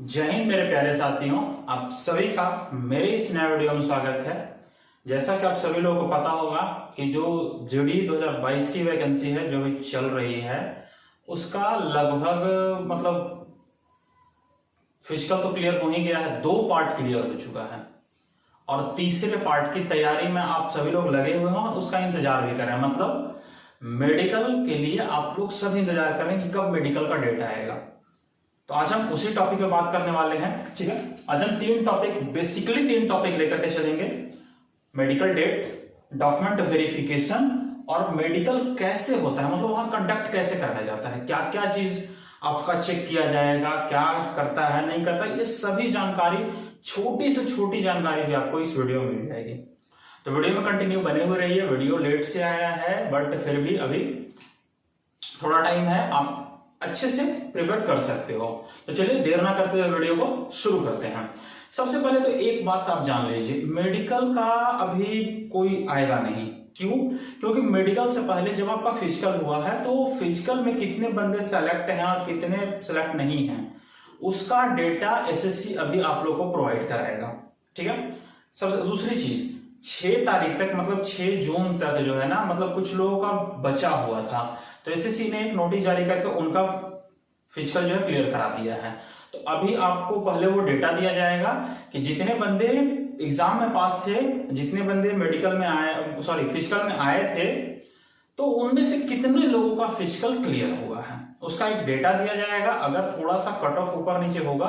जय हिंद मेरे प्यारे साथियों, आप सभी का मेरे इस नए वीडियो में स्वागत है। जैसा कि आप सभी लोगों को पता होगा कि जो जीडी 2022 की वैकेंसी है जो भी चल रही है उसका लगभग फिजिकल तो क्लियर हो ही गया है, 2 पार्ट क्लियर हो चुका है और तीसरे पार्ट की तैयारी में आप सभी लोग लगे हुए हैं और उसका इंतजार भी कर रहे हैं। मतलब मेडिकल के लिए आप लोग सब इंतजार कर रहे हैं कि कब मेडिकल का डेटा आएगा। तो आज हम उसी टॉपिक पे बात करने वाले हैं। ठीक है, आज हम बेसिकली तीन टॉपिक लेकर के चलेंगे। मेडिकल डेट, डॉक्यूमेंट वेरिफिकेशन और मेडिकल कैसे होता है, मतलब वहां कंडक्ट कैसे कराया जाता है, क्या क्या चीज आपका चेक किया जाएगा, क्या करता है नहीं करता, ये सभी जानकारी, छोटी से छोटी जानकारी भी आपको इस वीडियो में मिल जाएगी। तो वीडियो में कंटिन्यू बने हुए रहिए। वीडियो लेट से आया है बट फिर भी अभी थोड़ा टाइम है, आप अच्छे से प्रिपेयर कर सकते हो। तो चलिए देर ना करते हुए वीडियो को शुरू करते हैं। सबसे पहले तो एक बात आप जान लीजिए, मेडिकल का अभी कोई आएगा नहीं। क्यों? क्योंकि मेडिकल से पहले जब आपका फिजिकल हुआ है तो फिजिकल में कितने बंदे सेलेक्ट हैं और कितने सेलेक्ट नहीं हैं उसका डेटा एसएससी अभी आप लोग को प्रोवाइड कराएगा। ठीक है। सबसे दूसरी चीज, 6 तारीख तक मतलब 6 जून तक जो है ना, मतलब कुछ लोगों का बचा हुआ था तो एसएससी ने एक नोटिस जारी करके उनका फिजिकल जो है क्लियर करा दिया है। तो अभी आपको पहले वो डेटा दिया जाएगा कि जितने बंदे एग्जाम में पास थे, जितने बंदे मेडिकल में फिजिकल में आए थे, तो उनमें से कितने लोगों का फिजिकल क्लियर हुआ है उसका एक डेटा दिया जाएगा। अगर थोड़ा सा कट ऑफ ऊपर नीचे होगा,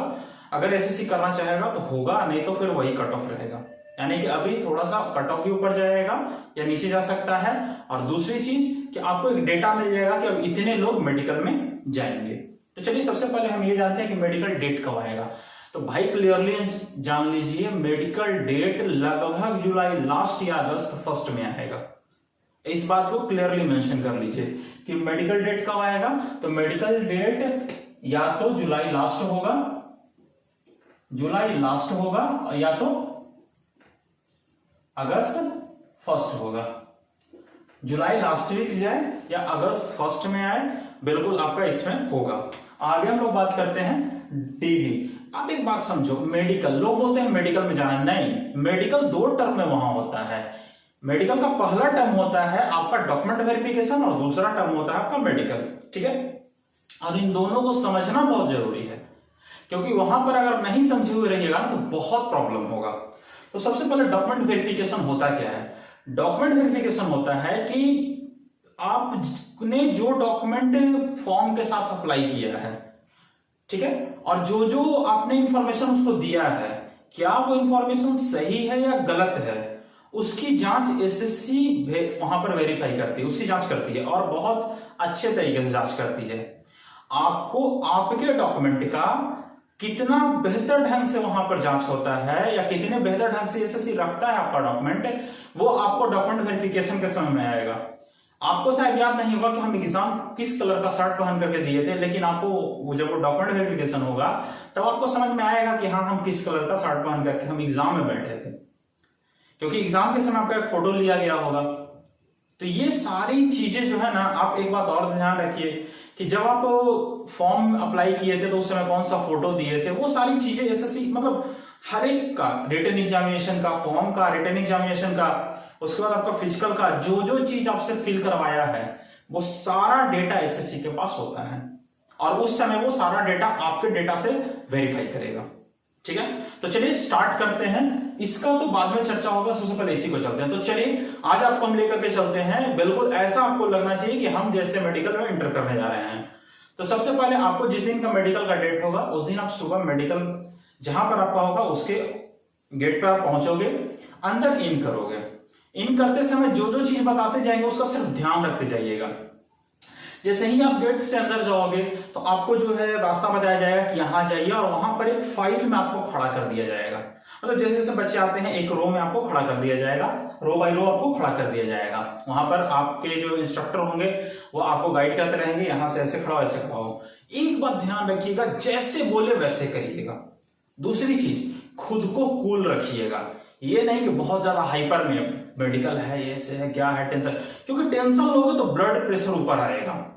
अगर एसएससी करना चाहेगा तो होगा, नहीं तो फिर वही कट ऑफ रहेगा। यानी कि अभी थोड़ा सा कट ऑफ भी ऊपर जाएगा या नीचे जा सकता है। और दूसरी चीज कि आपको एक डेटा मिल जाएगा कि अब इतने लोग मेडिकल में जाएंगे। तो चलिए सबसे पहले हम ये जानते हैं कि मेडिकल डेट कब आएगा। तो भाई क्लियरली जान लीजिए, मेडिकल डेट लगभग जुलाई लास्ट या अगस्त फर्स्ट में आएगा। इस बात को क्लियरली मेंशन कर लीजिए कि मेडिकल डेट कब आएगा। तो मेडिकल डेट या तो जुलाई लास्ट होगा या तो अगस्त फर्स्ट होगा। जुलाई लास्ट वीक जाए या अगस्त फर्स्ट में आए, बिल्कुल आपका इसमें होगा। आगे हम लोग बात करते हैं डीडी। आप एक बात समझो, मेडिकल लोग बोलते हैं मेडिकल में जाना, नहीं, मेडिकल 2 टर्म में वहां होता है। मेडिकल का पहला टर्म होता है आपका डॉक्यूमेंट वेरिफिकेशन और दूसरा टर्म होता है आपका मेडिकल। ठीक है, और इन दोनों को समझना बहुत जरूरी है क्योंकि वहां पर अगर नहीं समझे हुए रहिएगा ना तो बहुत प्रॉब्लम होगा। तो सबसे पहले डॉक्यूमेंट वेरिफिकेशन होता क्या है? डॉक्यूमेंट वेरिफिकेशन होता है कि आपने जो डॉक्यूमेंट फॉर्म के साथ अप्लाई किया है, ठीक है, और जो जो आपने इंफॉर्मेशन उसको दिया है, क्या वो इंफॉर्मेशन सही है या गलत है, उसकी जांच एसएससी वहां पर वेरीफाई करती है, उसकी जांच करती है और बहुत अच्छे तरीके से जांच करती है। आपको आपके डॉक्यूमेंट का कितना बेहतर ढंग से वहां पर जांच होता है या कितने बेहतर ढंग से एसएससी रखता है आपका डॉक्यूमेंट, वो आपको डॉक्यूमेंट वेरिफिकेशन के समय में आएगा। आपको शायद याद नहीं होगा कि हम एग्जाम किस कलर का शर्ट पहन करके दिए थे, लेकिन आपको जब वो डॉक्यूमेंट वेरिफिकेशन होगा तब आपको समझ में आएगा कि हाँ, हम किस कलर का शर्ट पहन करके हम एग्जाम में बैठे थे, क्योंकि एग्जाम के समय आपका एक फोटो लिया गया होगा। तो ये सारी चीजें जो है ना, आप एक बात और ध्यान रखिए कि जब आप फॉर्म अप्लाई किए थे तो उस समय कौन सा फोटो दिए थे, वो सारी चीजें एसएससी मतलब हर एक का, रिटन एग्जामिनेशन का, फॉर्म का, रिटन एग्जामिनेशन का, उसके बाद आपका फिजिकल का, जो जो चीज आपसे फिल करवाया है वो सारा डेटा एसएससी के पास होता है और उस समय वो सारा डेटा आपके डेटा से वेरीफाई करेगा। ठीक है, तो चलिए स्टार्ट करते हैं। इसका तो बाद में चर्चा होगा, सबसे पहले इसी को चलते हैं। तो चलिए आज आपको हम लेकर के चलते हैं, बिल्कुल ऐसा आपको लगना चाहिए कि हम जैसे मेडिकल में एंटर करने जा रहे हैं। तो सबसे पहले आपको जिस दिन का मेडिकल का डेट होगा उस दिन आप सुबह मेडिकल जहां पर आपका होगा उसके गेट पर आप पहुंचोगे, अंदर इन करोगे। इन करते समय जो जो चीज बताते जाएंगे उसका सिर्फ ध्यान रखते जाइएगा। जैसे ही आप गेट से अंदर जाओगे तो आपको जो है रास्ता बताया जाएगा कि यहां जाइए और वहां पर एक फाइल में आपको खड़ा कर दिया जाएगा। मतलब जैसे जैसे बच्चे आते हैं एक रो में आपको खड़ा कर दिया जाएगा, रो बाय रो आपको खड़ा कर दिया जाएगा। वहां पर आपके जो इंस्ट्रक्टर होंगे वो आपको गाइड करते रहेंगे, यहां से ऐसे खड़ा हो, ऐसे खड़ा हो। एक बात ध्यान रखिएगा, जैसे बोले वैसे करिएगा। दूसरी चीज, खुद को कूल रखिएगा। ये नहीं कि बहुत ज्यादा हाइपर में मेडिकल है, ऐसे है, क्या है, टेंशन, क्योंकि टेंशन लोगे तो ब्लड प्रेशर ऊपर आएगा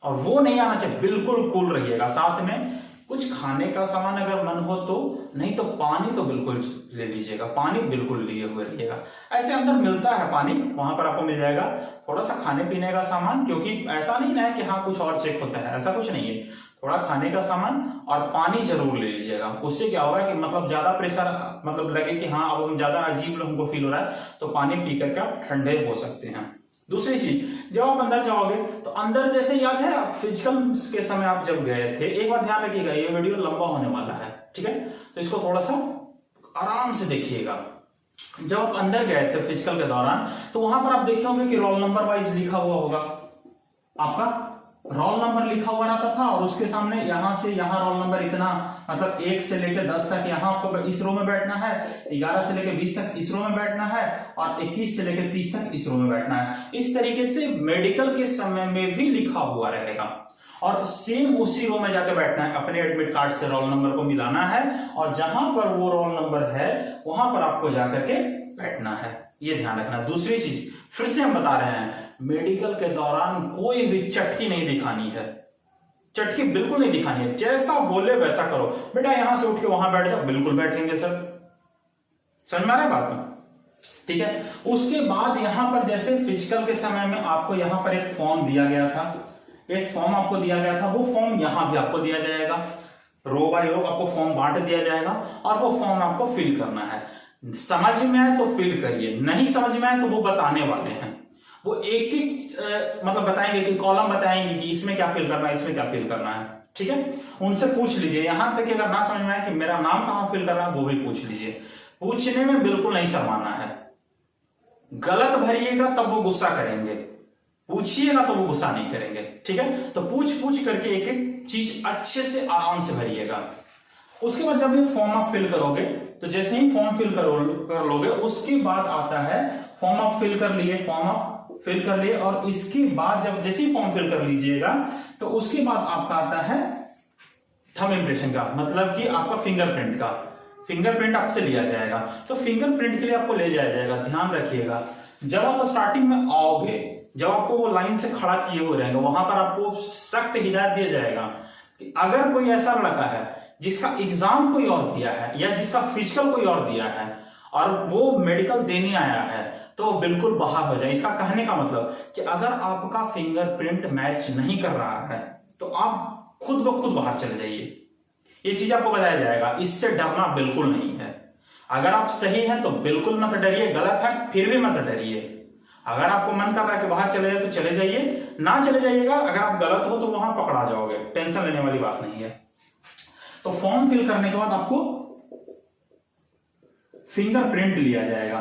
और वो नहीं आना चाहिए। बिल्कुल कूल रहिएगा। साथ में कुछ खाने का सामान अगर मन हो तो, नहीं तो पानी तो बिल्कुल ले लीजिएगा, पानी बिल्कुल लिए हुए रहिएगा। ऐसे अंदर मिलता है पानी, वहां पर आपको मिल जाएगा। थोड़ा सा खाने पीने का सामान, क्योंकि ऐसा नहीं है कि हाँ कुछ और चेक होता है, ऐसा कुछ नहीं है। थोड़ा खाने का सामान और पानी जरूर ले लीजिएगा। उससे क्या होगा कि मतलब ज्यादा प्रेशर मतलब लगे कि हाँ अब हम ज्यादा अजीब हमको फील हो रहा है, तो पानी पी करके आप ठंडे हो सकते हैं। दूसरी चीज, जब आप अंदर जाओगे तो अंदर जैसे याद है आप फिजिकल के समय आप जब गए थे, एक बात ध्यान रखिएगा, ये वीडियो लंबा होने वाला है, ठीक है, तो इसको थोड़ा सा आराम से देखिएगा। जब आप अंदर गए थे फिजिकल के दौरान, तो वहां पर आप देखे होंगे कि रोल नंबर वाइज लिखा हुआ होगा, आपका रोल नंबर लिखा हुआ रहता था, और उसके सामने यहां से यहां रोल नंबर इतना, मतलब 1 से लेकर 10 तक यहां आपको इस रो में बैठना है, 11 से लेकर 20 तक इस रो में बैठना है, और 21 से लेकर 30 तक इस रो में बैठना है। इस तरीके से मेडिकल के समय में भी लिखा हुआ रहेगा, और सेम उसी रो में जाकर बैठना है। अपने एडमिट कार्ड से रोल नंबर को मिलाना है, और जहां पर वो रोल नंबर है वहां पर आपको जाकर के बैठना है, ये ध्यान रखना। दूसरी चीज फिर से हम बता रहे हैं, मेडिकल के दौरान कोई भी चटकी नहीं दिखानी है, चटकी बिल्कुल नहीं दिखानी है। जैसा बोले वैसा करो, बेटा यहां से उठ के वहां बैठ जाओ, बिल्कुल बैठेंगे सर, समझ में आ रहा है बात में, ठीक है। उसके बाद यहां पर जैसे फिजिकल के समय में आपको यहां पर एक फॉर्म दिया गया था, एक फॉर्म आपको दिया गया था, वो फॉर्म यहां भी आपको दिया जाएगा, रो बाय रो आपको फॉर्म बांट दिया जाएगा, और वो फॉर्म आपको फिल करना है। समझ में आए तो फिल करिए, नहीं समझ में आए तो वो बताने वाले हैं, वो एक एक मतलब बताएंगे कि कॉलम बताएंगे कि इसमें क्या फिल करना है, इसमें क्या फिल करना है, ठीक है। उनसे पूछ लीजिए, यहां तक कि अगर ना समझ में आए कि मेरा नाम कहां फिल करना है, वो भी पूछ लीजिए। पूछने में बिल्कुल नहीं शर्माना है, गलत भरिएगा तब वो गुस्सा करेंगे, पूछिएगा तो वो गुस्सा नहीं करेंगे, ठीक है। तो पूछ पूछ करके एक एक चीज अच्छे से आराम से भरिएगा। उसके बाद जब ये फॉर्म आप फिल करोगे, तो जैसे ही फॉर्म फिल कर लोगे, उसके बाद आता है फॉर्म आप फिल कर लिए, फॉर्म आप फिल कर लिए, और इसके बाद जब जैसे ही फॉर्म फिल कर लीजिएगा, तो उसके बाद आपका आता है थंब इंप्रेशन का, मतलब कि आपका फिंगरप्रिंट का, फिंगरप्रिंट आपसे लिया जाएगा। तो फिंगरप्रिंट के लिए आपको ले जाया जाएगा। ध्यान रखिएगा, जब आप स्टार्टिंग में आओगे, जब आपको वो लाइन से खड़ा किए हुए रहेंगे, वहां पर आपको सख्त हिदायत दिया जाएगा कि अगर कोई ऐसा लड़का है जिसका एग्जाम कोई और दिया है, या जिसका फिजिकल कोई और दिया है, और वो मेडिकल देने आया है, तो बिल्कुल बाहर हो जाए। इसका कहने का मतलब कि अगर आपका फिंगरप्रिंट मैच नहीं कर रहा है, तो आप खुद ब खुद बाहर चले जाइए, ये चीज आपको बताया जाएगा। इससे डरना बिल्कुल नहीं है। अगर आप सही हैं तो बिल्कुल मत डरिए, गलत है फिर भी मत डरिए। अगर आपको मन कर रहा है कि बाहर चले जाए तो चले जाइए, ना चले जाइएगा। अगर आप गलत हो तो वहां पकड़ा जाओगे, टेंशन लेने वाली बात नहीं है। तो फॉर्म फिल करने के बाद आपको फिंगरप्रिंट लिया जाएगा,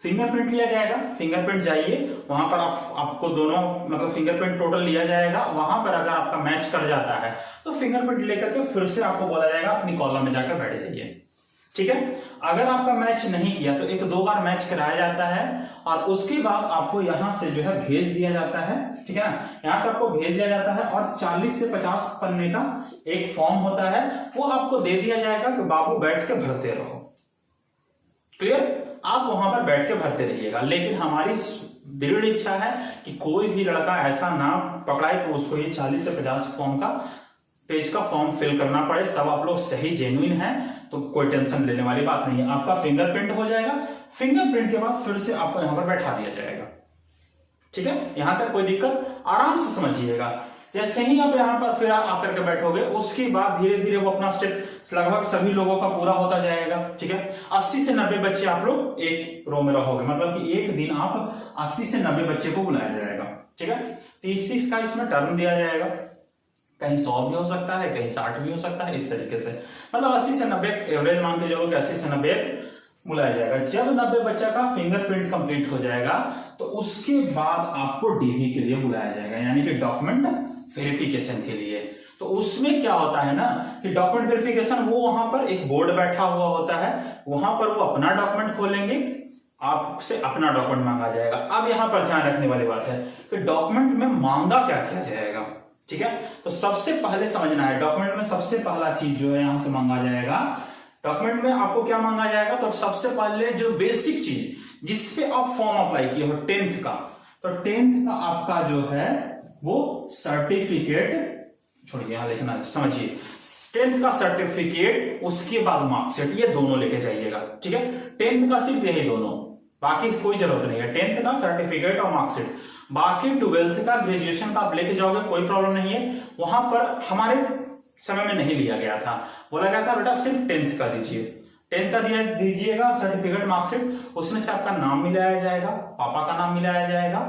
फिंगरप्रिंट लिया जाएगा। फिंगरप्रिंट जाइए, वहां पर आपको दोनों मतलब फिंगरप्रिंट टोटल लिया जाएगा। वहां पर अगर आपका मैच कर जाता है तो फिंगरप्रिंट लेकर के फिर से आपको बोला जाएगा अपनी कॉलम में जाकर बैठ जाइए, ठीक है। अगर आपका मैच नहीं किया तो 1-2 बार मैच कराया जाता है, और उसके बाद आपको यहां से जो है भेज दिया जाता है, ठीक है ना। यहां से आपको भेज दिया जाता है, और 40 से 50 पन्ने का एक फॉर्म होता है, वो आपको दे दिया जाएगा कि बाबू बैठ के भरते रहो। क्लियर, आप वहां पर बैठ के भरते रहिएगा। लेकिन हमारी दृढ़ इच्छा है कि कोई भी लड़का ऐसा ना पकड़ाए कि उसको ये 40 से 50 पेज का फॉर्म फिल करना पड़े। सब आप लोग सही जेन्युइन हैं तो कोई टेंशन लेने वाली बात नहीं है। आपका फिंगरप्रिंट हो जाएगा, फिंगरप्रिंट के बाद फिर से आपको यहां पर बैठा दिया जाएगा, ठीक है। यहां तक कोई दिक्कत, आराम से समझिएगा। जैसे ही आप यहां पर फिर आकर के बैठोगे, उसके बाद धीरे धीरे वो अपना स्टेप लगभग सभी लोगों का पूरा होता जाएगा, ठीक है। 80 से 90 बच्चे आप लोग एक रो में रहोगे, मतलब कि एक दिन आप 80 से 90 बच्चे को बुलाया जाएगा, ठीक है। 30-30 का इसमें टर्म दिया जाएगा, कहीं 100 भी हो सकता है, कहीं 60 भी हो सकता है, इस तरीके से मतलब 80 से 90 एवरेज मान के चलो कि 80 से 90 बुलाया जाएगा। जब 90 बच्चा का फिंगरप्रिंट कंप्लीट हो जाएगा तो उसके बाद आपको डीवी के लिए बुलाया जाएगा, यानी कि डॉक्यूमेंट वेरिफिकेशन के लिए। तो उसमें क्या होता है ना कि डॉक्यूमेंट वेरिफिकेशन, वो वहां पर एक बोर्ड बैठा हुआ होता है, वहां पर वो अपना डॉक्यूमेंट खोलेंगे, आपसे अपना डॉक्यूमेंट मांगा जाएगा। अब यहां पर ध्यान रखने वाली बात है कि डॉक्यूमेंट में मांगा क्या क्या जाएगा, ठीक है। तो सबसे पहले समझना है, डॉक्यूमेंट में सबसे पहला चीज जो है यहां से मांगा जाएगा, डॉक्यूमेंट में आपको क्या मांगा जाएगा। तो सबसे पहले जो बेसिक चीज जिसपे आप फॉर्म अप्लाई किए हो 10th का, तो 10th का आपका जो है वो सर्टिफिकेट, छोड़िए यहां लिखना, समझिए 10th का सर्टिफिकेट, उसके बाद मार्कशीट, ये दोनों लेके जाइएगा, ठीक है। 10th का सिर्फ यही दोनों, बाकी कोई जरूरत नहीं है। 10th का सर्टिफिकेट और मार्कशीट, बाकी 12th का, ग्रेजुएशन का आप लेके जाओगे, कोई प्रॉब्लम नहीं है। वहां पर हमारे समय में नहीं लिया गया था, बोला गया था बेटा सिर्फ 10th का दीजिए, 10th का दीजिएगा सर्टिफिकेट मार्कशीट, उसमें से आपका नाम मिलाया जाएगा, पापा का नाम मिलाया जाएगा,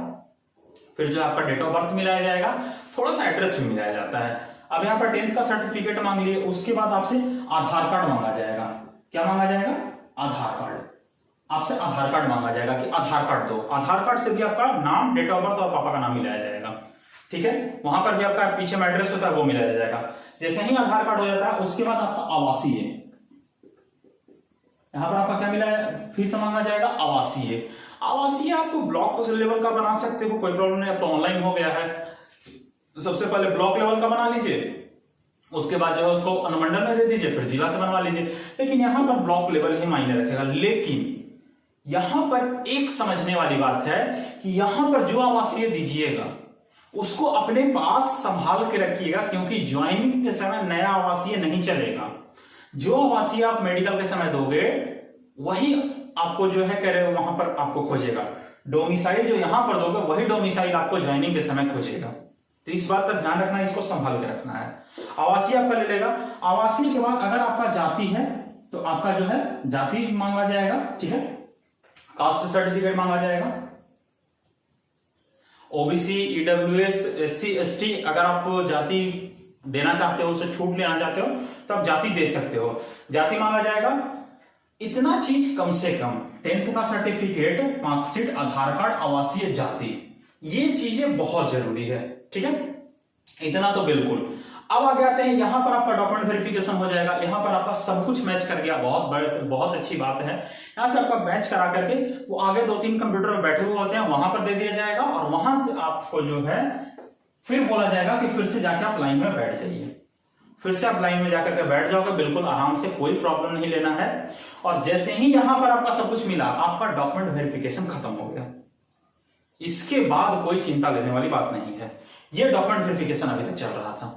फिर जो आपका डेट ऑफ बर्थ मिलाया जाएगा, थोड़ा सा एड्रेस भी मिलाया जाता है। अब यहाँ पर 10th का सर्टिफिकेट मांग लिए, उसके बाद आपसे आधार कार्ड मांगा जाएगा। क्या मांगा जाएगा? आधार कार्ड। आपसे आधार कार्ड मांगा जाएगा कि आधार कार्ड दो। आधार कार्ड से भी आपका नाम, डेट ऑफ बर्थ और पापा का नाम मिलाया जाएगा, ठीक है। वहां पर भी आपका पीछे में एड्रेस होता है वो मिलाया जाएगा। जैसे ही आधार कार्ड हो जाता है, उसके बाद आपका आवासीय, यहां पर आपका क्या मिला है, फिर से मांगा जाएगा आवासीय। आवासीय आप ब्लॉक लेवल का बना सकते हो, कोई प्रॉब्लम नहीं। अब तो ऑनलाइन हो गया है, सबसे पहले ब्लॉक लेवल का बना लीजिए, उसके बाद जो है उसको अनुमंडल में दे दीजिए, फिर जिला से बनवा लीजिए। लेकिन यहां पर ब्लॉक लेवल ही मायने रखेगा। लेकिन यहां पर एक समझने वाली बात है कि यहां पर जो आवासीय दीजिएगा उसको अपने पास संभाल के रखिएगा, क्योंकि ज्वाइनिंग के समय नया आवासीय नहीं चलेगा। जो आवासीय आप मेडिकल के समय दोगे वही आपको जो है कह रहे हो वहां पर आपको खोजेगा। डोमिसाइल जो यहां पर दोगे वही डोमिसाइल आपको ज्वाइनिंग के समय खोजेगा। तो इस बात का ध्यान रखना है, इसको संभाल के रखना है। आवासीय आपका ले लेगा। आवासीय के बाद अगर आपका जाति है तो आपका जो है जाति मांगा जाएगा, ठीक है। कास्ट सर्टिफिकेट मांगा जाएगा। ओबीसी, ईडब्ल्यूएस, एससी, एसटी, अगर आप जाति देना चाहते हो, उसे छूट लेना चाहते हो तो आप जाति दे सकते हो, जाति मांगा जाएगा। इतना चीज कम से कम 10th का सर्टिफिकेट, मार्कशीट, आधार कार्ड, आवासीय, जाति, ये चीजें बहुत जरूरी है, ठीक है। इतना तो बिल्कुल। अब आगे आते हैं, यहां पर आपका डॉक्यूमेंट वेरिफिकेशन हो जाएगा। यहां पर आपका सब कुछ मैच कर गया, बहुत अच्छी बात है। यहां से आपका मैच करा करके वो आगे 2-3 कंप्यूटर में बैठे हुए होते हैं, वहां पर दे दिया जाएगा और वहां से आपको जो है फिर बोला जाएगा कि फिर से जाके आप लाइन में बैठ जाइए। फिर से आप लाइन में जाकर के बैठ जाओगे, बिल्कुल आराम से, कोई प्रॉब्लम नहीं लेना है। और जैसे ही यहां पर आपका सब कुछ मिला, आपका डॉक्यूमेंट वेरिफिकेशन खत्म हो गया। इसके बाद कोई चिंता लेने वाली बात नहीं है। यह डॉक्यूमेंट वेरिफिकेशन अभी तक चल रहा था।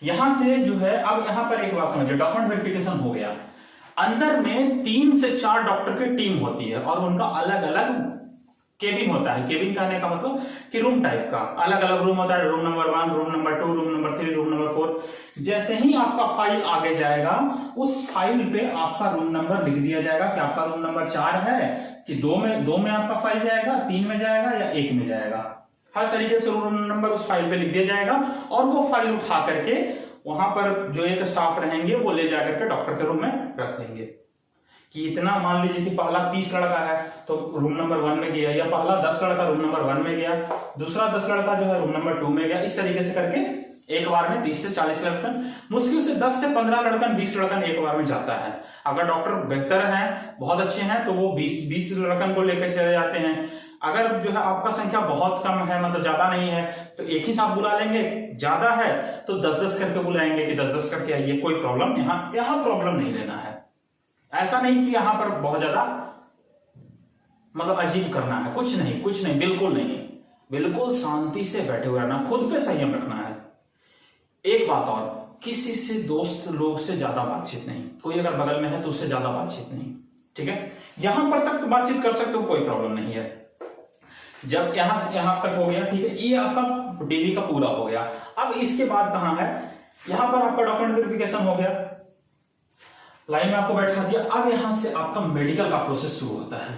यहां से जो है, अब यहां पर एक बात समझिए, डॉक्यूमेंट वेरिफिकेशन हो गया। अंदर में 3 से 4 डॉक्टर की टीम होती है और उनका अलग अलग केबिन होता है। केबिन कहने का मतलब कि रूम टाइप का, अलग अलग रूम होता है। Room number 1, room number 2, room number 3, room number 4। जैसे ही आपका फाइल आगे जाएगा, उस फाइल पे आपका रूम नंबर लिख दिया जाएगा कि आपका रूम नंबर 4 है कि 2 में आपका फाइल जाएगा, 3 में जाएगा या 1 में जाएगा। हर तरीके से रूम नंबर उस फाइल पे लिख दिया जाएगा और वो फाइल उठा करके वहां पर जो एक स्टाफ रहेंगे वो ले जाकर के डॉक्टर के रूम में रख देंगे कि इतना, मान लीजिए कि पहला 30 लड़का है तो रूम नंबर 1 में गया, या पहला 10 लड़का रूम नंबर 1 में गया, दूसरा 10 लड़का जो है रूम नंबर 2 में गया। इस तरीके से करके एक बार में 30 से 40 लड़कन, मुश्किल से 10 से 15 लड़कन, 20 लड़कन एक बार में जाता है। अगर डॉक्टर बेहतर हैं, बहुत अच्छे हैं, तो वो 20 लड़कन को लेकर चले जाते हैं। अगर जो है आपका संख्या बहुत कम है, मतलब ज्यादा नहीं है, तो एक ही साथ बुला लेंगे। ज्यादा है तो 10-10 करके बुलाएंगे कि 10-10 करके आइए, कोई प्रॉब्लम यहाँ प्रॉब्लम नहीं लेना है। ऐसा नहीं कि यहां पर बहुत ज्यादा मतलब अजीब करना है, कुछ नहीं, बिल्कुल नहीं। बिल्कुल शांति से बैठे हुए रहना, खुद पे संयम रखना है। एक बात और, किसी से, दोस्त लोग से ज्यादा बातचीत नहीं। कोई अगर बगल में है तो उससे ज्यादा बातचीत नहीं, ठीक है। यहां पर तक तो बातचीत कर सकते हो, कोई प्रॉब्लम नहीं है। जब यहां से यहां तक हो गया, ठीक है, ये आपका डीवी का पूरा हो गया। अब इसके बाद कहां है, यहां पर आपका डॉक्यूमेंट वेरिफिकेशन हो गया, लाइन में आपको बैठा दिया। अब यहां से आपका मेडिकल का प्रोसेस शुरू होता है।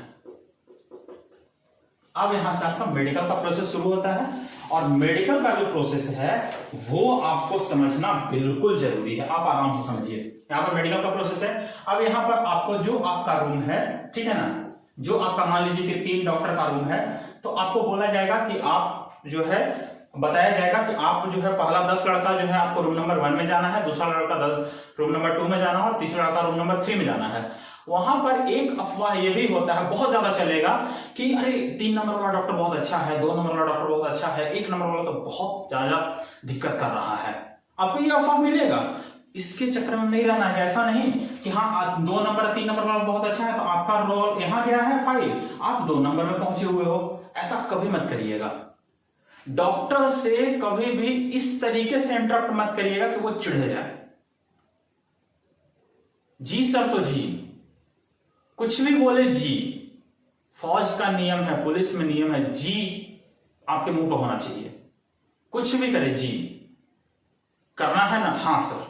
अब यहां से आपका मेडिकल का प्रोसेस शुरू होता है और मेडिकल का जो प्रोसेस है वो आपको समझना बिल्कुल जरूरी है। आप आराम से समझिए, यहां पर मेडिकल का प्रोसेस है। अब यहां पर आपको जो आपका रूम है, ठीक है ना, जो आपका मान लीजिए कि 3 डॉक्टर का रूम है, तो आपको बोला जाएगा कि आप जो है, बताया जाएगा कि आप जो है पहला 10 लड़का जो है आपको रूम नंबर 1 में जाना है, दूसरा लड़का रूम नंबर 2 में जाना है और तीसरा लड़का रूम नंबर 3 में जाना है। वहां पर एक अफवाह ये भी होता है, बहुत ज्यादा चलेगा कि अरे 3 नंबर वाला डॉक्टर बहुत अच्छा है, 2 नंबर वाला डॉक्टर बहुत अच्छा है, 1 नंबर वाला तो बहुत ज्यादा दिक्कत कर रहा है। आपको ये अफवाह मिलेगा, इसके चक्कर में नहीं रहना है। ऐसा नहीं कि हाँ 2 नंबर 3 नंबर वाला बहुत अच्छा है तो आपका रोल यहाँ गया है फाइल, आप 2 नंबर में पहुंचे हुए हो, ऐसा कभी मत करिएगा। डॉक्टर से कभी भी इस तरीके से इंटरप्ट मत करिएगा कि वो चिढ़ जाए। जी सर तो जी, कुछ भी बोले जी। फौज का नियम है, पुलिस में नियम है, जी आपके मुंह पर होना चाहिए। कुछ भी करे जी, करना है ना, हाँ सर,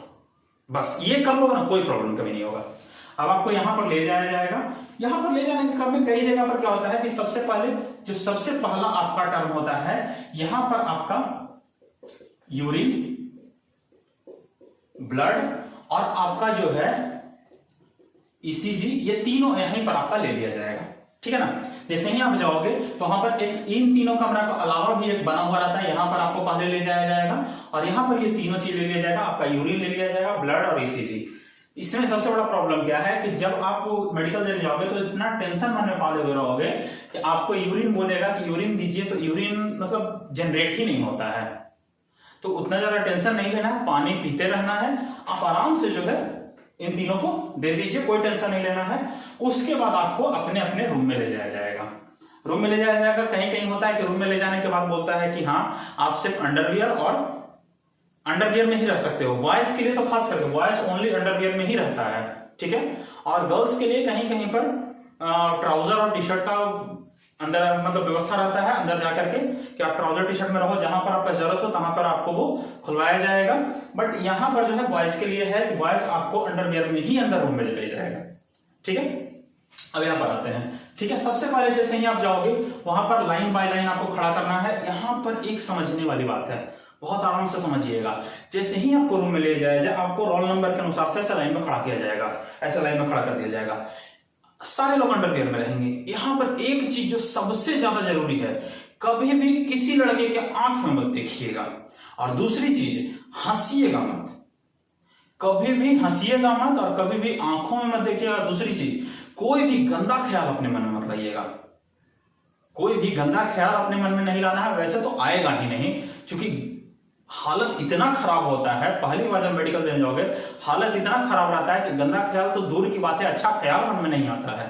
बस ये कर लो ना, कोई प्रॉब्लम कभी नहीं होगा। अब आपको यहां पर ले जाया जाएगा। यहां पर ले जाने के क्रम में कई जगह पर क्या होता है कि सबसे पहला आपका टर्म होता है, यहां पर आपका यूरिन, ब्लड और आपका जो है ईसीजी, ये तीनों यहीं पर आपका ले लिया जाएगा, ठीक है ना। जैसे ही आप जाओगे तो वहां पर एक इन तीनों कमरा का अलावा भी एक बना हुआ रहता है, यहां पर आपको पहले ले जाया जाएगा और यहां पर ये तीनों चीज ले लिया जाएगा। आपका यूरिन ले लिया जाएगा, ब्लड और ईसीजी। इसमें सबसे बड़ा प्रॉब्लम क्या है कि जब आप मेडिकल देने जाओगे तो इतना टेंशन मन में पाले हुए रहोगे कि आपको यूरिन बोलेगा कि यूरिन दीजिए, तो यूरिन मतलब जनरेट ही नहीं होता है। तो उतना ज्यादा टेंशन नहीं लेना है, पानी पीते रहना है, आप आराम से जो है इन तीनों को दे दीजिए, कोई टेंशन नहीं लेना है। उसके बाद आपको अपने अपने रूम में ले जाया जाएगा। रूम में ले जाया जाएगा। कहीं कहीं होता है कि रूम में ले जाने के बाद बोलता है कि हाँ आप सिर्फ अंडरवियर और अंडरवियर में ही रह सकते हो। बॉयज के लिए तो खास करके बॉयज ओनली अंडरवियर में ही रहता है, ठीक है। और गर्ल्स के लिए कहीं कहीं पर ट्राउजर और टी शर्ट का अंदर मतलब व्यवस्था रहता है, अंदर जाकर के कि आप ट्राउजर टी शर्ट में रहो, जहां पर आपका जरूरत हो तहां पर आपको वो खुलवाया जाएगा। बट यहां पर जो है बॉयज के लिए है कि बॉयज आपको अंडरवियर में ही अंदर रूम में ले जाएगा, ठीक है। अब यहां पर आते हैं, ठीक है। सबसे पहले जैसे ही आप जाओगे वहां पर लाइन बाय लाइन आपको खड़ा करना है। यहां पर एक समझने वाली बात है, बहुत आराम से समझिएगा। जैसे ही आपको रूम में ले जाया जाए, आपको रोल नंबर के अनुसार से ऐसा लाइन में खड़ा किया जाएगा, ऐसा लाइन में खड़ा कर दिया जाएगा। सारे लोग अंडरवियर में रहेंगे। यहां पर एक चीज जो सबसे ज्यादा जरूरी है, कभी भी किसी लड़के के आंख में मत देखिएगा, और दूसरी चीज हंसिएगा मत, कभी भी हंसिएगा मत और कभी भी आंखों में मत देखिएगा। दूसरी चीज, कोई भी गंदा ख्याल अपने मन में मत लाइएगा, कोई भी गंदा ख्याल अपने मन में नहीं लाना है। वैसे तो आएगा ही नहीं, क्योंकि हालत इतना खराब होता है, पहली बार जब मेडिकल देने जाओगे हालत इतना खराब रहता है कि गंदा ख्याल तो दूर की बात है, अच्छा ख्याल मन में नहीं आता है।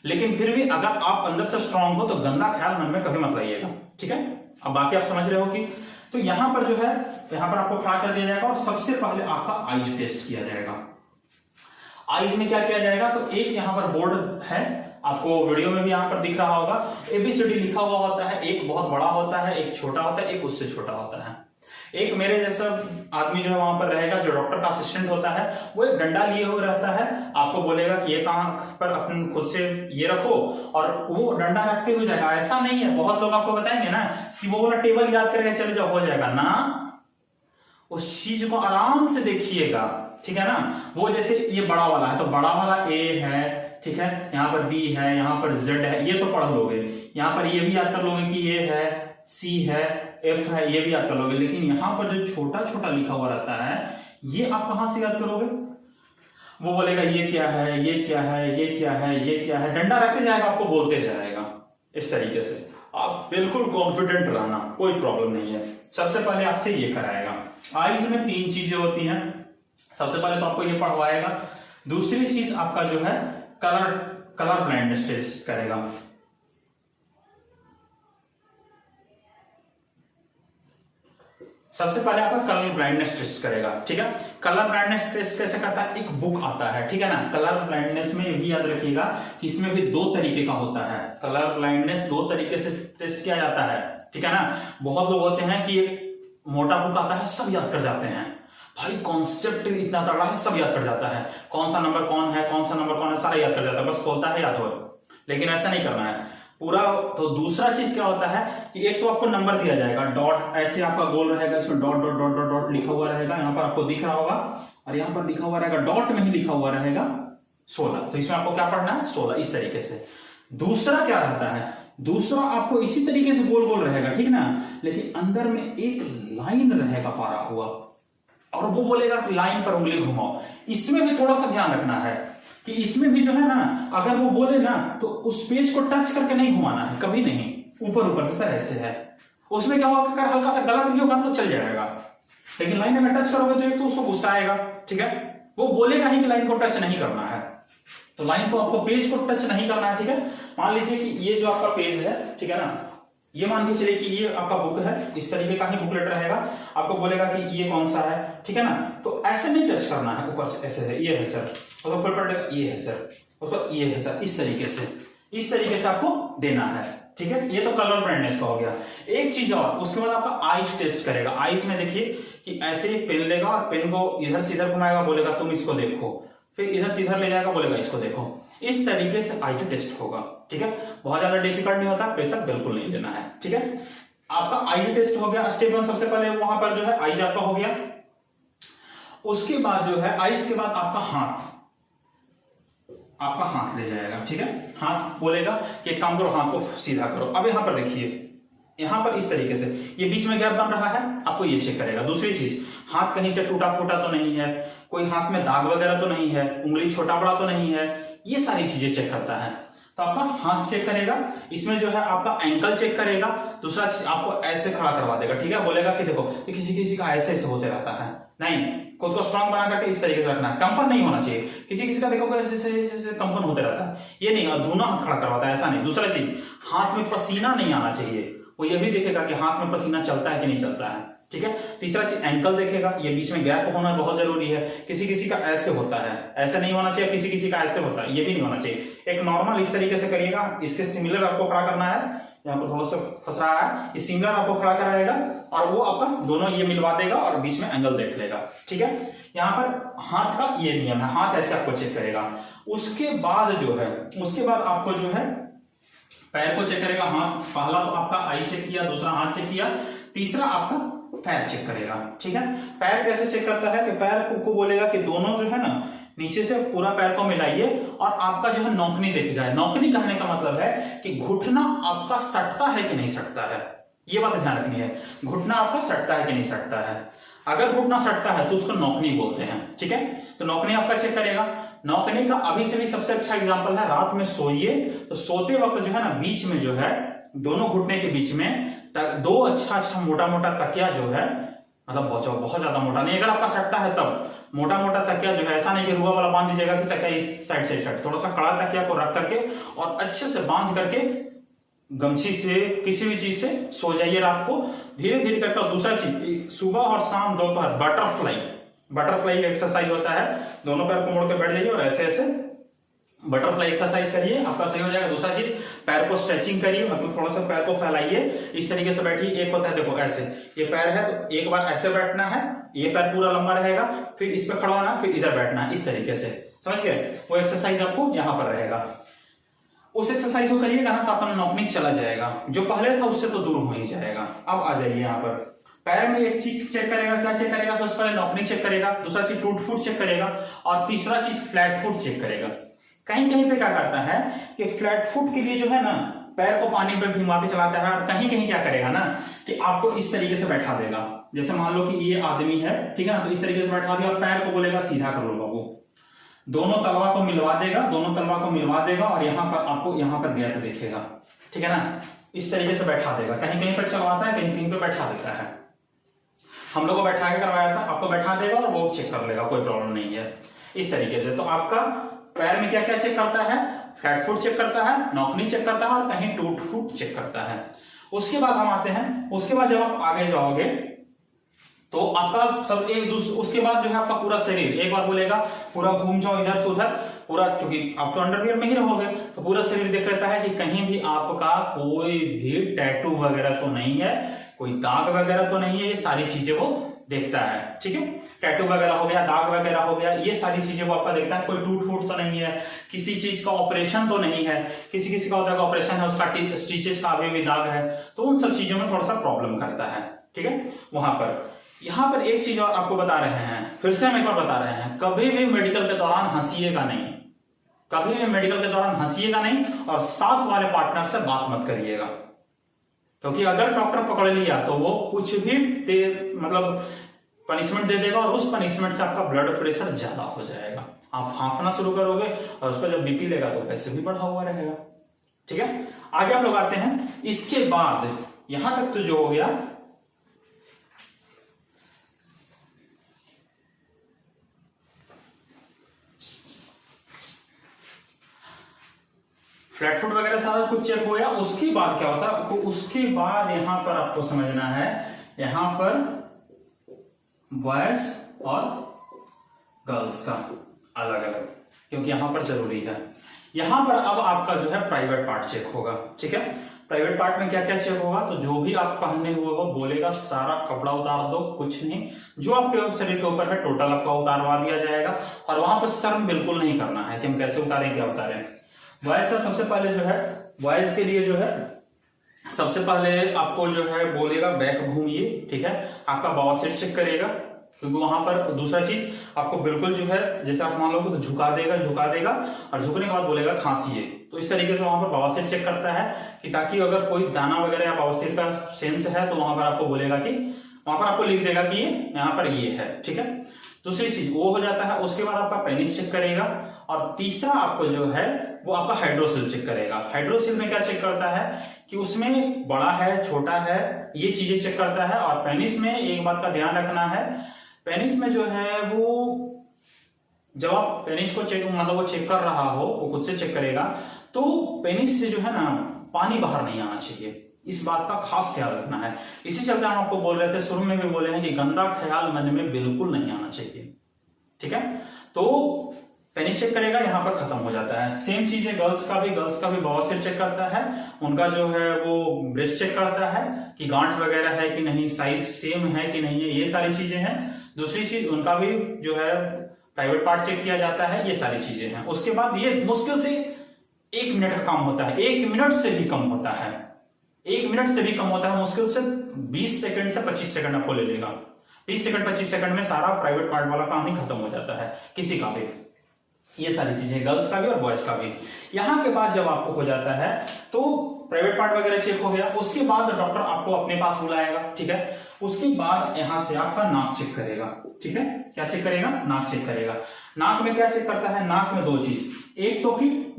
लेकिन फिर भी अगर आप अंदर से स्ट्रांग हो तो गंदा ख्याल मन में कभी मत लाइएगा, ठीक है। अब बाकी आप समझ रहे हो कि तो यहां पर जो है, यहां पर आपको खड़ा कर दिया जाएगा और सबसे पहले आपका आइज टेस्ट किया जाएगा। आइज में क्या किया जाएगा, तो एक यहां पर बोर्ड है, आपको वीडियो में भी यहां पर दिख रहा होगा, ABCD लिखा हुआ होता है। एक बहुत बड़ा होता है, एक छोटा होता है, एक उससे छोटा होता है। एक मेरे जैसा आदमी जो है वहां पर रहेगा, जो डॉक्टर का असिस्टेंट होता है, वो एक डंडा लिए हुए रहता है, आपको बोलेगा कि ये आंख पर अपन खुद से ये रखो, और वो डंडा रखते हुए जाएगा। ऐसा नहीं है, बहुत लोग आपको बताएंगे ना कि वो बोला टेबल याद करके चले जाओ, हो जाएगा ना। उस चीज को आराम से देखिएगा, ठीक है ना। वो जैसे ये बड़ा वाला है तो बड़ा वाला A है, ठीक है, यहाँ पर B है, यहाँ पर Z है, ये तो पढ़ लोगे। यहाँ पर ये भी याद कर लोगे कि A है, C है, F है, ये भी याद कर लोगे। लेकिन यहाँ पर जो छोटा छोटा लिखा हुआ रहता है, ये आप कहां से याद करोगे। वो बोलेगा ये क्या है, ये क्या है, ये क्या है, ये क्या है, डंडा रखते जाएगा, आपको बोलते जाएगा। इस तरीके से आप बिल्कुल कॉन्फिडेंट रहना, कोई प्रॉब्लम नहीं है। सबसे पहले आपसे ये कराएगा। आइज में 3 चीजें होती हैं। सबसे पहले तो आपको ये पढ़वाएगा। दूसरी चीज आपका जो है कलर ब्लाइंडनेस टेस्ट करेगा। सबसे पहले आपका कलर ब्लाइंडनेस टेस्ट करेगा, ठीक है। कलर ब्लाइंडनेस टेस्ट कैसे करता है, एक बुक आता है, ठीक है ना। कलर ब्लाइंडनेस में ये भी याद रखिएगा कि इसमें भी 2 तरीके का होता है। कलर ब्लाइंडनेस 2 तरीके से टेस्ट किया जाता है, ठीक है ना। बहुत लोग होते हैं कि एक मोटा बुक आता है, सब याद कर जाते हैं, भाई कॉन्सेप्ट इतना तगड़ा है, सब याद कर जाता है, कौन सा नंबर कौन है, कौन सा नंबर कौन है, सारा याद कर जाता है, बस खोलता है याद हो। लेकिन ऐसा नहीं करना है पूरा। तो दूसरा चीज क्या होता है कि एक तो आपको नंबर दिया जाएगा, डॉट ऐसे आपका गोल रहेगा, इसमें dot dot dot dot dot लिखा हुआ रहेगा, यहाँ पर आपको दिख रहा होगा, और यहाँ पर लिखा हुआ रहेगा, डॉट में ही लिखा हुआ रहेगा 16। तो इसमें आपको क्या पढ़ना है, 16, इस तरीके से। दूसरा क्या रहता है, दूसरा आपको इसी तरीके से गोल गोल रहेगा, ठीक ना, लेकिन अंदर में एक लाइन रहेगा पारा हुआ, और वो बोलेगा कि लाइन पर उंगली घुमाओ। इसमें भी थोड़ा सा ध्यान रखना है कि इसमें भी जो है ना, अगर वो बोले ना तो उस पेज को टच करके नहीं घुमाना है, कभी नहीं, ऊपर ऊपर से, सर ऐसे है। उसमें क्या होगा, अगर हल्का सा गलत भी होगा तो चल जाएगा, लेकिन लाइन में टच करोगे तो एक तो उसको गुस्सा आएगा, ठीक है। वो बोलेगा ही कि लाइन को टच नहीं करना है, तो लाइन को आपको पेज को टच नहीं करना है, ठीक है। मान लीजिए कि ये जो आपका पेज है, ठीक है ना, ये मान के चलिए कि ये आपका बुक है, इस तरीके का ही बुकलेट रहेगा, आपको बोलेगा कि ये कौन सा है, ठीक है ना। तो ऐसे नहीं टच करना है, ऊपर से ऐसे है, ये है सर, उसका फुल पड़ेगा ये है सर, उसका ये है सर, इस तरीके से आपको देना है। ठीक है, ये तो कलर ब्राइटनेस का हो गया। एक चीज और, उसके बाद आपका आईज टेस्ट करेगा। आईज में देखिए कि ऐसे ही पेन लेगा और पेन को इधर से इधर घुमाएगा, बोलेगा तुम इसको देखो, फिर इधर से इधर ले जाएगा, बोलेगा इसको देखो। इस तरीके से आईज टेस्ट होगा। ठीक है, बहुत ज्यादा डिफिकल्ट नहीं होता, प्रेशर बिल्कुल नहीं लेना है। ठीक है, आपका आईज टेस्ट हो गया। स्टेप 1 सबसे पहले वहां पर जो है आईज आपका हो गया। उसके बाद जो है आईज के बाद आपका हाथ ले जाएगा। ठीक है, हाथ बोलेगा कि एक काम करो, हाथ को सीधा करो। अब यहां पर देखिए, यहां पर इस तरीके से ये बीच में गैप बन रहा है, आपको ये चेक करेगा। दूसरी चीज, हाथ कहीं से टूटा फूटा तो नहीं है, कोई हाथ में दाग वगैरह तो नहीं है, उंगली छोटा बड़ा तो नहीं है, ये सारी चीजें चेक करता है। तो आपका हाथ चेक करेगा। इसमें जो है आपका एंकल चेक करेगा। दूसरा चीज आपको ऐसे खड़ा करवा देगा। ठीक है, बोलेगा कि देखो किसी किसी का ऐसे ऐसे होते रहता है, नहीं, खुद को स्ट्रांग बना करके इस तरीके से रखना है। कंपन नहीं होना चाहिए। किसी किसी का देखो ऐसे ऐसे कंपन होते रहता है, ये नहीं, और दोनों हाथ खड़ा करवाता है, ऐसा नहीं। दूसरा चीज, हाथ में पसीना नहीं आना चाहिए। वो ये भी देखेगा कि हाथ में पसीना चलता है कि नहीं चलता है। ठीक है, तीसरा चीज एंकल देखेगा, ये बीच में गैप होना बहुत जरूरी है। किसी किसी का ऐसे होता है, ऐसे नहीं होना चाहिए, किसी किसी का ऐसे होता है, ये भी नहीं होना चाहिए। एक नॉर्मल इस तरीके से करिएगा, इसके सिमिलर आपको खड़ा करना है। यहाँ पर थोड़ा सा फंस रहा है, ये सिमिलर आपको खड़ा कराएगा और वो आपका दोनों ये मिलवा देगा और बीच में एंगल देख लेगा। ठीक है, यहाँ पर हाथ का ये नियम है, हाथ ऐसे आपको चेक करेगा। उसके बाद जो है, उसके बाद आपको जो है पैर को चेक करेगा। हाथ पहला तो आपका आई चेक किया, दूसरा हाथ चेक किया, तीसरा आपका पैर चेक करेगा। ठीक है, पैर कैसे चेक करता है कि पैर को बोलेगा कि दोनों जो है ना नीचे से पूरा पैर को मिलाइए और आपका जो है नौकनी देखेगा। नौकनी कहने का मतलब है कि घुटना आपका सटता है कि नहीं सटता है, ये बात ध्यान रखनी है। घुटना आपका सटता है कि नहीं सटता है। अगर घुटना सटता है तो उसको नौकनी बोलते हैं। ठीक है, तो नौकनी आपका चेक करेगा। नौकनी का अभी से भी सबसे अच्छा एग्जांपल है, रात में सोइए तो सोते वक्त जो है ना बीच में जो है दोनों घुटने के बीच में दो अच्छा मोटा मोटा तकिया जो है, मतलब बहुत ज्यादा मोटा नहीं, अगर आपका सटता है तब मोटा मोटा तकिया जो है, ऐसा नहीं कि रुआ वाला बांध दीजिएगा कि तकिया इस साइड से सट, थोड़ा सा कड़ा तकिया को रख करके और अच्छे से बांध करके गमछी से किसी भी चीज से सो जाइए रात को, धीरे धीरे करके। दूसरा चीज, सुबह और शाम दोपहर बटरफ्लाई एक्सरसाइज होता है, दोनों पैर को मोड़ के बैठ जाइए और ऐसे ऐसे बटरफ्लाई एक्सरसाइज करिए, आपका सही हो जाएगा। दूसरा चीज, पैर को स्ट्रेचिंग करिए, मतलब थोड़ा सा पैर को फैलाइए, इस तरीके से बैठिए। एक होता है देखो ऐसे, ये पैर है तो एक बार ऐसे बैठना है, ये पैर पूरा लंबा रहेगा, फिर इस पे खड़ा होना, फिर इधर बैठना है, इस तरीके से, समझ गए। वो एक्सरसाइज आपको यहाँ पर रहेगा, उस एक्सरसाइज को करिएगा ना तो अपना नौकनी चला जाएगा, जो पहले था उससे तो दूर हो ही जाएगा। अब आ जाइए यहाँ पर, पैर में एक चीज चेक करेगा। क्या चेक करेगा? सबसे पहले नौकनी चेक करेगा, दूसरा चीज टूट फूट चेक करेगा और तीसरा चीज फ्लैट फुट चेक करेगा। कहीं कहीं पे क्या करता है कि फ्लैट फुट के लिए जो है ना पैर को पानी पे भिंगा के चलाता है, और कहीं कहीं क्या करेगा ना कि आपको इस तरीके से बैठा देगा। जैसे मान लो कि ये आदमी है, ठीक है ना, तो इस तरीके से बैठा दिया और पैर को बोलेगा सीधा कर लो बाबू, दोनों तलवा को मिलवा देगा और यहाँ पर आपको यहाँ पर गैप देखेगा। ठीक है ना, इस तरीके से बैठा देगा। कहीं कहीं पर चलवाता है, कहीं कहीं पे बैठा देता है। हम लोग को बैठा के करवाया था, आपको बैठा देगा और वो चेक कर लेगा, कोई प्रॉब्लम नहीं है। इस तरीके से तो आपका पैर में क्या क्या चेक करता है? फ्लैट फुट चेक करता है, नौकनी चेक करता है और कहीं टूट फूट चेक करता है। उसके बाद हम आते हैं, उसके बाद जब आप आगे जाओगे तो आपका सब उसके बाद जो है आपका पूरा शरीर, एक बार बोलेगा पूरा घूम जाओ इधर से उधर पूरा, क्योंकि आप तो अंडरवियर में ही रहोगे तो पूरा शरीर देख लेता है कि कहीं भी आपका कोई भी टैटू वगैरह तो नहीं है, कोई दाग वगैरह तो नहीं है, ये सारी चीजें वो देखता है। ठीक है, टैटू वगैरह हो गया, दाग वगैरह हो गया, ये सारी चीजें वो आपका देखता है। कोई टूट फूट तो नहीं है, किसी चीज का ऑपरेशन तो नहीं है, किसी का होता है ऑपरेशन है उसका स्टिचेस का अभी भी दाग है, तो उन सब चीजों में थोड़ा सा प्रॉब्लम करता है। ठीक है, वहां पर यहां पर एक चीज और आपको बता रहे हैं, फिर से हम एक बार बता रहे हैं, कभी भी मेडिकल के दौरान हंसिएगा नहीं, कभी भी मेडिकल के दौरान हंसिएगा नहीं और साथ वाले पार्टनर से बात मत करिएगा, क्योंकि अगर डॉक्टर पकड़ लिया तो वो कुछ भी मतलब पनिशमेंट दे देगा और उस पनिशमेंट से आपका ब्लड प्रेशर ज्यादा हो जाएगा, आप हांफना शुरू करोगे और उसका जब बीपी लेगा तो वैसे भी बढ़ा हुआ रहेगा। ठीक है, आगे हम लोग आते हैं। इसके बाद यहां तक तो जो हो गया, फ्लैट फुट वगैरह सारा कुछ चेक हो गया। उसके बाद क्या होता है, उसके बाद यहां पर आपको समझना है, यहां पर बॉयज और गर्ल्स का अलग अलग क्योंकि यहाँ पर जरूरी है। यहाँ पर अब आपका जो है प्राइवेट पार्ट चेक होगा, ठीक है। प्राइवेट पार्ट में क्या क्या चेक होगा, तो जो भी आप पहने हुए हो बोलेगा सारा कपड़ा उतार दो, कुछ नहीं, जो आपके शरीर के ऊपर है टोटल आपका उतारवा दिया जाएगा। और वहां पर शर्म बिल्कुल नहीं करना है कि हम कैसे उतारें क्या उतारें। बॉयज का सबसे पहले जो है, बॉयज के लिए जो है सबसे पहले आपको जो है बोलेगा बैक घूमिए, ठीक है। आपका बवासीर चेक करेगा, क्योंकि वहां पर दूसरा चीज आपको बिल्कुल जो है, जैसे आप मान लो तो झुका देगा और झुकने के बाद बोलेगा खांसिए। तो इस तरीके से वहां पर बवासीर चेक करता है कि ताकि अगर कोई दाना वगैरह या बवासीर का सेंस है तो वहां पर आपको बोलेगा कि वहां पर आपको लिख देगा कि ये यहाँ पर ये है, ठीक है। दूसरी चीज वो हो जाता है। उसके बाद आपका पेनिस चेक करेगा और तीसरा आपको जो है वो आपका हाइड्रोसिल चेक करेगा। हाइड्रोसिल में क्या चेक करता है कि उसमें बड़ा है छोटा है ये चीजें चेक करता है। और पेनिस में एक बात का ध्यान रखना है, पेनिस में जो है वो जब आप पेनिस को चेक मतलब वो चेक कर रहा हो, वो खुद से चेक करेगा, तो पेनिस से जो है ना पानी बाहर नहीं आना चाहिए, इस बात का खास ख्याल रखना है। इसी चलते हम आपको बोल रहे थे, शुरू में भी बोले हैं कि गंदा ख्याल मन में बिल्कुल नहीं आना चाहिए, ठीक है। तो पेनिस चेक करेगा, यहाँ पर खत्म हो जाता है। सेम चीज है गर्ल्स का भी बवासीर चेक करता है, उनका जो है वो ब्रेस्ट चेक करता है कि गांठ वगैरह है कि नहीं, साइज सेम है कि नहीं है, ये सारी चीजें हैं। दूसरी चीज उनका भी जो है प्राइवेट पार्ट चेक किया जाता है, ये सारी चीजें हैं। उसके बाद ये मुश्किल से 1 मिनट का काम होता है, 1 मिनट से भी कम होता है, 1 मिनट से भी कम होता है, मुश्किल से 20 सेकंड से 25 सेकंड आपको ले लेगा। 20 सेकंड 25 सेकंड में सारा प्राइवेट पार्ट वाला काम ही खत्म हो जाता है किसी का भी। ये सारी चीजें गर्ल्स का भी और बॉयज का भी। यहाँ के बाद जब आपको हो जाता है तो प्राइवेट पार्ट वगैरह चेक हो गया, उसके बाद डॉक्टर आपको अपने पास बुलाएगा, ठीक है। उसके बाद यहां से आपका नाक चेक करेगा, ठीक है। क्या चेक करेगा? नाक चेक करेगा। नाक में क्या चेक करता है? नाक में 2 चीज, एक तो कि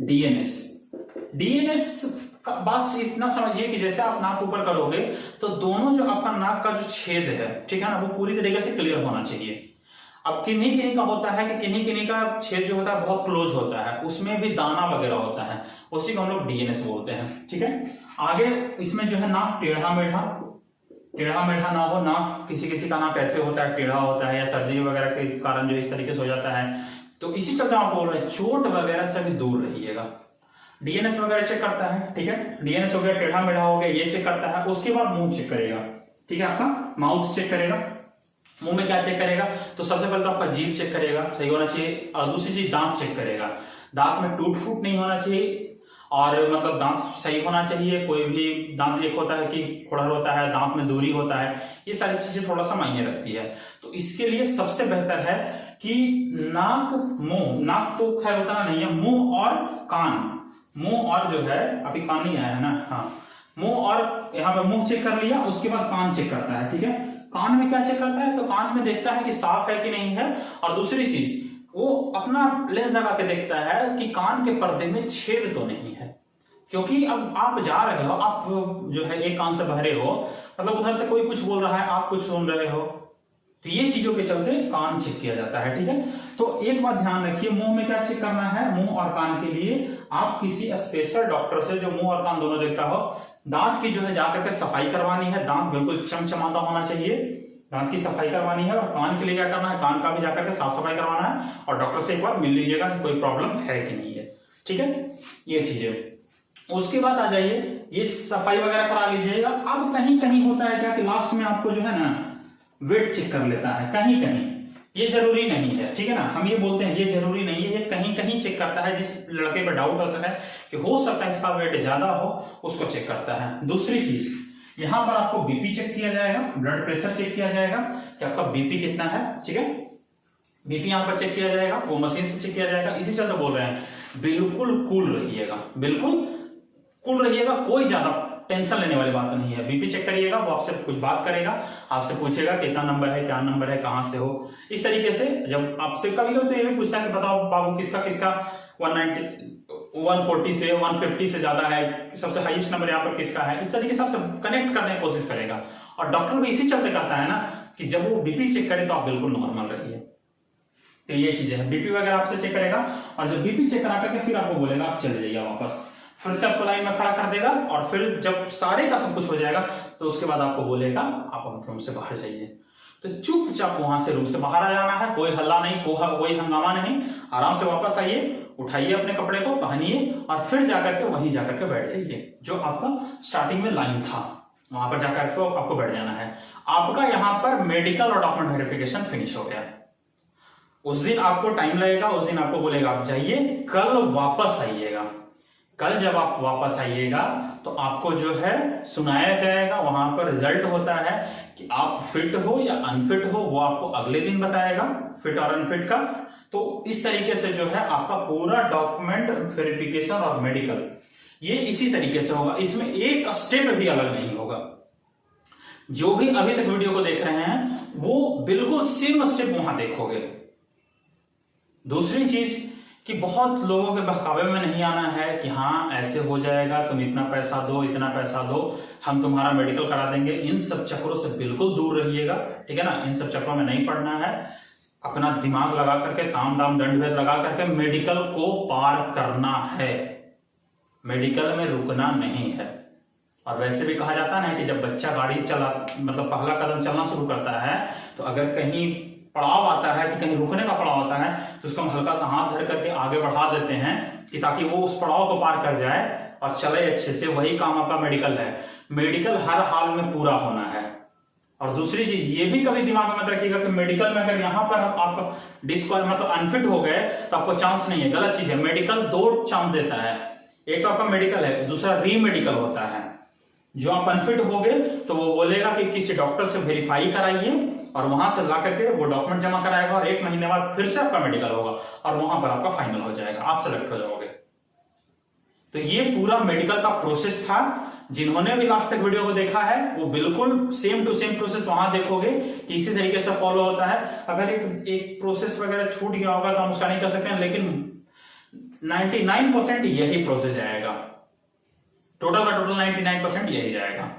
डीएनएस का बात इतना समझिए कि जैसे आप नाक ऊपर करोगे तो दोनों जो आपका नाक का जो छेद है, ठीक है ना, वो पूरी तरीके से क्लियर होना चाहिए। अब किन्हीं का होता है कि किन्हीं का छेद जो होता है बहुत क्लोज होता है, उसमें भी दाना वगैरह होता है, उसी को हम लोग डीएनएस बोलते हैं, ठीक है। आगे इसमें जो है नाक टेढ़ा मेढ़ा ना हो। नाक किसी का नाक ऐसे होता है, टेढ़ा होता है, या सर्जरी वगैरह के कारण जो इस तरीके से हो जाता है, तो इसी चलते आप बोल रहे हैं चोट वगैरह से भी दूर रहिएगा। डीएनएस वगैरह चेक करता है, ठीक है। डीएनएस हो गया, टेढ़ा मेढ़ा हो गया, ये चेक करता है। उसके बाद मुंह चेक करेगा, ठीक है। आपका माउथ चेक करेगा। मुंह में क्या चेक करेगा? तो सबसे पहले तो आपका जीभ चेक करेगा, सही होना चाहिए। और दूसरी चीज दांत चेक करेगा। दांत में टूट फूट नहीं होना चाहिए, और मतलब दांत सही होना चाहिए। कोई भी दांत एक होता है कि खुड़र होता है, दांत में दूरी होता है, ये सारी चीजें थोड़ा सा मायने रखती है। तो इसके लिए सबसे बेहतर है कि नाक तो खैर उतना नहीं है, मुंह और कान, मुंह और जो है अभी कान नहीं आया है ना, हाँ, मुंह और यहाँ पर मुंह चेक कर लिया, उसके बाद कान चेक करता है, ठीक है। कान में क्या चेक करता है? तो कान में देखता है कि साफ है कि नहीं है। और दूसरी चीज वो अपना लेंस लगा के देखता है कि कान के पर्दे में छेद तो नहीं है, क्योंकि अब आप जा रहे हो, आप जो है एक कान से बहरे हो, मतलब उधर से कोई कुछ बोल रहा है, आप कुछ सुन रहे हो, तो ये चीजों के चलते कान चेक किया जाता है, ठीक है। तो एक बात ध्यान रखिए, मुंह में क्या चेक करना है? मुंह और कान के लिए आप किसी स्पेशल डॉक्टर से जो मुंह और कान दोनों देखता हो, दांत की जो है जाकर के सफाई करवानी है, दांत बिल्कुल चमचमाता होना चाहिए, दांत की सफाई करवानी है। और कान के लिए क्या करना है? कान का भी जाकर के साफ सफाई करवाना है, और डॉक्टर से एक बार मिल लीजिएगा कि कोई प्रॉब्लम है कि नहीं है, ठीक है। ये चीजें उसके बाद आ जाइए, ये सफाई वगैरह करा लीजिएगा। अब कहीं कहीं होता है क्या कि लास्ट में आपको जो है ना वेट चेक कर लेता है, कहीं कहीं, ये जरूरी नहीं है, ठीक है ना। हम ये बोलते हैं ये जरूरी नहीं है, ये कहीं कहीं चेक करता है। जिस लड़के पर डाउट होता है कि हो सकता है इसका वेट ज्यादा हो, उसको चेक करता है। दूसरी चीज, यहां पर आपको बीपी चेक किया जाएगा, ब्लड प्रेशर चेक किया जाएगा कि आपका बीपी कितना है, ठीक है। बीपी यहां पर चेक किया जाएगा, वो मशीन से चेक किया जाएगा। इसी चलते बोल रहे हैं बिल्कुल कूल रहिएगा, बिल्कुल कूल रहिएगा, कोई ज्यादा टेंशन लेने वाली बात नहीं है। बीपी चेक करिएगा, वो आपसे कुछ बात करेगा, आपसे पूछेगा कितना नंबर है, क्या नंबर है, कहां से हो, इस तरीके से। जब आपसे कभी तो ये भी पूछता है कि बताओ बाबू किसका 190 140 से 150 से ज्यादा है, सबसे हाईएस्ट नंबर यहाँ पर किसका है, इस तरीके से आपसे कनेक्ट करने की कोशिश करेगा। और डॉक्टर भी इसी चलते करता है ना कि जब वो बीपी चेक करे तो आप बिल्कुल नॉर्मल रहिए। तो ये चीजें हैं, बीपी वगैरह आपसे चेक करेगा, और जब बीपी चेक करा करके फिर आपको बोलेगा आप चले जाइए वापस, फिर से आपको लाइन में खड़ा कर देगा। और फिर जब सारे का सब कुछ हो जाएगा तो उसके बाद आपको बोलेगा आप रूम से बाहर जाइए। तो चुपचाप वहां से रूम से बाहर आ जाना है, कोई हल्ला नहीं, कोई हंगामा नहीं, आराम से वापस आइए। उठाइए अपने कपड़े को, पहनिए और फिर जाकर के वहीं जाकर के बैठ जाइए। जो आपका स्टार्टिंग में लाइन था वहां पर जाकर के आपको बैठ जाना है। आपका यहाँ पर मेडिकल और डॉक्यूमेंट वेरिफिकेशन फिनिश हो गया। उस दिन आपको टाइम लगेगा, उस दिन आपको बोलेगा आप जाइए, कल वापस आइएगा। कल जब आप वापस आइएगा तो आपको जो है सुनाया जाएगा, वहां पर रिजल्ट होता है कि आप फिट हो या अनफिट हो, वो आपको अगले दिन बताएगा, फिट और अनफिट का। तो इस तरीके से जो है आपका पूरा डॉक्यूमेंट वेरिफिकेशन और मेडिकल ये इसी तरीके से होगा। इसमें एक स्टेप भी अलग नहीं होगा। जो भी अभी तक वीडियो को देख रहे हैं वो बिल्कुल सेम स्टेप वहां देखोगे। दूसरी चीज कि बहुत लोगों के बहकावे में नहीं आना है कि हाँ ऐसे हो जाएगा, तुम इतना पैसा दो, इतना पैसा दो, हम तुम्हारा मेडिकल करा देंगे। इन सब चक्करों से बिल्कुल दूर रहिएगा, ठीक है ना। इन सब चक्करों में नहीं पड़ना है। अपना दिमाग लगा करके, साम दाम दंड भेद लगा करके मेडिकल को पार करना है। मेडिकल में रुकना नहीं है। और वैसे भी कहा जाता है ना कि जब बच्चा गाड़ी चला मतलब पहला कदम चलना शुरू करता है तो अगर कहीं पड़ाव आता है कि कहीं रुकने का पड़ाव आता है तो उसको हम हल्का सा हाथ धर करके आगे बढ़ा देते हैं कि ताकि वो उस पड़ाव को पार कर जाए और चले अच्छे से। वही काम आपका मेडिकल है। मेडिकल हर हाल में पूरा होना है। और दूसरी चीज ये भी कभी दिमाग में मत रखिएगा कि मेडिकल में अगर यहाँ पर आपका डिस्क्वालिफाई मतलब अनफिट हो गए तो आपको चांस नहीं है। गलत चीज है। मेडिकल दो चांस देता है, एक तो आपका मेडिकल है, दूसरा रीमेडिकल होता है। जो आप अनफिट हो गए तो वो बोलेगा कि किसी डॉक्टर से वेरीफाई कराइए और वहां से ला करके वो डॉक्यूमेंट जमा कराएगा और 1 महीने बाद फिर से आपका मेडिकल होगा और वहां पर आपका फाइनल हो जाएगा, आप सेलेक्ट हो जाओगे। तो ये पूरा मेडिकल का प्रोसेस था। जिन्होंने भी लास्ट तक वीडियो को देखा है वो बिल्कुल सेम टू सेम प्रोसेस वहां देखोगे कि इसी तरीके से फॉलो होता है। अगर एक प्रोसेस वगैरह छूट गया होगा तो हम उसका नहीं कर सकते हैं, लेकिन 99% यही प्रोसेस जाएगा। टोटल का टोटल 99% यही जाएगा।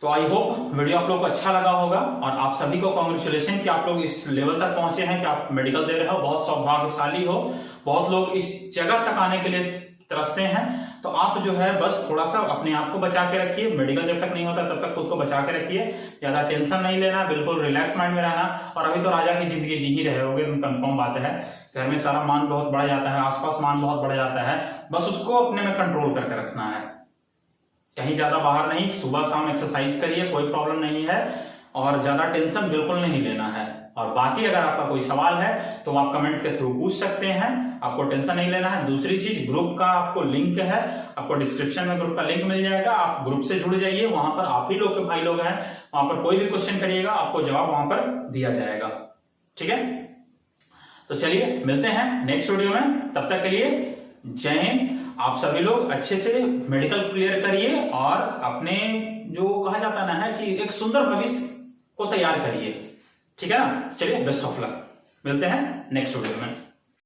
तो आई होप वीडियो आप लोग को अच्छा लगा होगा और आप सभी को कांग्रेचुलेशन कि आप लोग इस लेवल तक पहुंचे हैं कि आप मेडिकल दे रहे हो। बहुत सौभाग्यशाली हो। बहुत लोग इस जगह तक आने के लिए तरसते हैं। तो आप जो है बस थोड़ा सा अपने आप को बचा के रखिए। मेडिकल जब तक नहीं होता तब तक खुद को बचा के रखिए। ज्यादा टेंशन नहीं लेना, बिल्कुल रिलैक्स माइंड में रहना। और अभी तो राजा की जिंदगी जी ही रहे होगे, कंफर्म बात है। घर में सारा मान बहुत बढ़ जाता है, आसपास मान बहुत बढ़ जाता है, बस उसको अपने में कंट्रोल करके रखना है। कहीं ज्यादा बाहर नहीं, सुबह शाम एक्सरसाइज करिए, कोई प्रॉब्लम नहीं है। और ज्यादा टेंशन बिल्कुल नहीं लेना है। और बाकी अगर आपका कोई सवाल है तो आप कमेंट के थ्रू पूछ सकते हैं, आपको टेंशन नहीं लेना है। दूसरी चीज, ग्रुप का आपको लिंक है, आपको डिस्क्रिप्शन में ग्रुप का लिंक मिल जाएगा। आप ग्रुप से जुड़ जाइए, वहां पर आप ही लोग के भाई लोग हैं, वहां पर कोई भी क्वेश्चन करिएगा आपको जवाब वहां पर दिया जाएगा। ठीक है, तो चलिए मिलते हैं नेक्स्ट वीडियो में। तब तक के लिए जय हिंद। आप सभी लोग अच्छे से मेडिकल क्लियर करिए और अपने जो कहा जाता ना है कि एक सुंदर भविष्य को तैयार करिए। ठीक है ना। चलिए बेस्ट ऑफ लक। मिलते हैं नेक्स्ट वीडियो में।